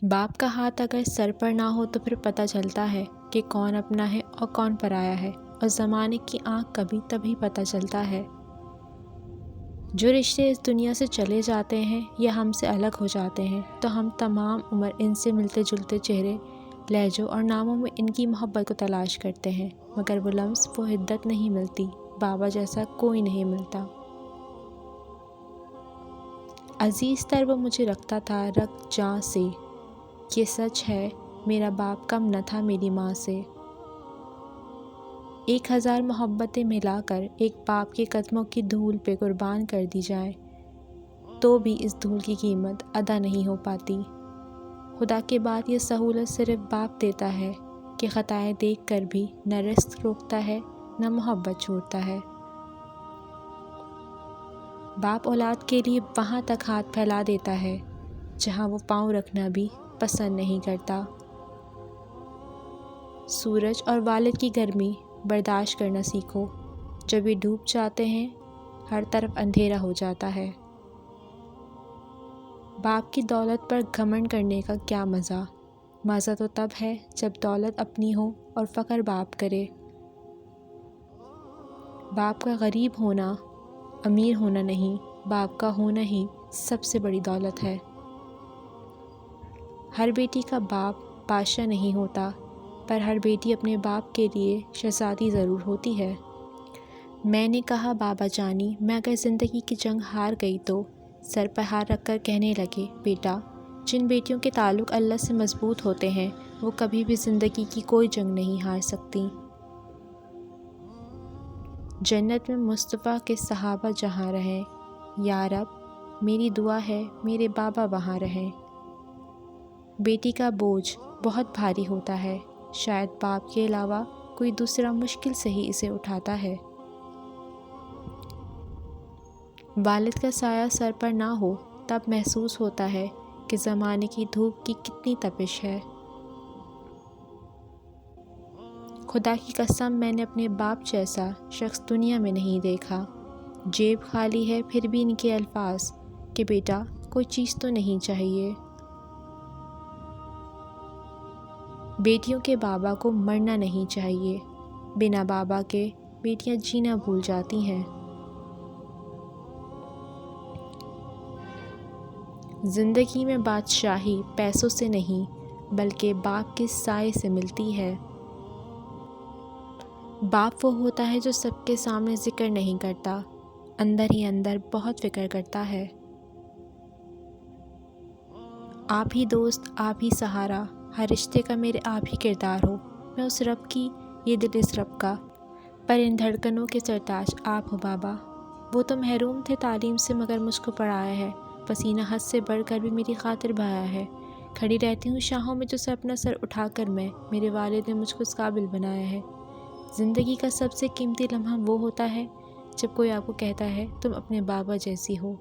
باپ کا ہاتھ اگر سر پر نہ ہو تو پھر پتہ چلتا ہے کہ کون اپنا ہے اور کون پرایا ہے، اور زمانے کی آنکھ کبھی تبھی پتہ چلتا ہے۔ جو رشتے اس دنیا سے چلے جاتے ہیں یا ہم سے الگ ہو جاتے ہیں تو ہم تمام عمر ان سے ملتے جلتے چہرے، لہجوں اور ناموں میں ان کی محبت کو تلاش کرتے ہیں، مگر وہ لمس، وہ حدت نہیں ملتی۔ بابا جیسا کوئی نہیں ملتا۔ عزیز تر وہ مجھے رکھتا تھا رگ جاں سے، یہ سچ ہے میرا باپ کم نہ تھا میری ماں سے۔ 1000 محبتیں ملا کر ایک باپ کے قدموں کی دھول پہ قربان کر دی جائیں تو بھی اس دھول کی قیمت ادا نہیں ہو پاتی۔ خدا کے بعد یہ سہولت صرف باپ دیتا ہے کہ خطائیں دیکھ کر بھی نہ رزق روکتا ہے نہ محبت چھوڑتا ہے۔ باپ اولاد کے لیے وہاں تک ہاتھ پھیلا دیتا ہے جہاں وہ پاؤں رکھنا بھی پسند نہیں کرتا۔ سورج اور والد کی گرمی برداشت کرنا سیکھو، جب یہ ڈوب جاتے ہیں ہر طرف اندھیرا ہو جاتا ہے۔ باپ کی دولت پر گھمنڈ کرنے کا کیا مزہ؟ مزہ تو تب ہے جب دولت اپنی ہو اور فخر باپ کرے۔ باپ کا غریب ہونا امیر ہونا نہیں، باپ کا ہونا ہی سب سے بڑی دولت ہے۔ ہر بیٹی کا باپ بادشاہ نہیں ہوتا، پر ہر بیٹی اپنے باپ کے لیے شہزادی ضرور ہوتی ہے۔ میں نے کہا بابا جانی، میں اگر زندگی کی جنگ ہار گئی تو سر پر ہاتھ رکھ کر کہنے لگے، بیٹا جن بیٹیوں کے تعلق اللہ سے مضبوط ہوتے ہیں وہ کبھی بھی زندگی کی کوئی جنگ نہیں ہار سکتی۔ جنت میں مصطفیٰ کے صحابہ جہاں رہیں، یا رب میری دعا ہے میرے بابا وہاں رہیں۔ بیٹی کا بوجھ بہت بھاری ہوتا ہے، شاید باپ کے علاوہ کوئی دوسرا مشکل سے ہی اسے اٹھاتا ہے۔ والد کا سایہ سر پر نہ ہو تب محسوس ہوتا ہے کہ زمانے کی دھوپ کی کتنی تپش ہے۔ خدا کی قسم میں نے اپنے باپ جیسا شخص دنیا میں نہیں دیکھا۔ جیب خالی ہے پھر بھی ان کے الفاظ کہ بیٹا کوئی چیز تو نہیں چاہیے۔ بیٹیوں کے بابا کو مرنا نہیں چاہیے، بنا بابا کے بیٹیاں جینا بھول جاتی ہیں۔ زندگی میں بادشاہی پیسوں سے نہیں بلکہ باپ کے سائے سے ملتی ہے۔ باپ وہ ہوتا ہے جو سب کے سامنے ذکر نہیں کرتا، اندر ہی اندر بہت فکر کرتا ہے۔ آپ ہی دوست، آپ ہی سہارا، ہر رشتے کا میرے آپ ہی کردار ہو۔ میں اس رب کی، یہ دل اس رب کا، پر ان دھڑکنوں کے سرتاج آپ ہو بابا۔ وہ تو محروم تھے تعلیم سے مگر مجھ کو پڑھایا ہے، پسینہ حد سے بڑھ کر بھی میری خاطر بہایا ہے۔ کھڑی رہتی ہوں شاہوں میں جو سر اپنا سر اٹھا کر میں، میرے والد نے مجھ کو اس قابل بنایا ہے۔ زندگی کا سب سے قیمتی لمحہ وہ ہوتا ہے جب کوئی آپ کو کہتا ہے تم اپنے بابا جیسی ہو۔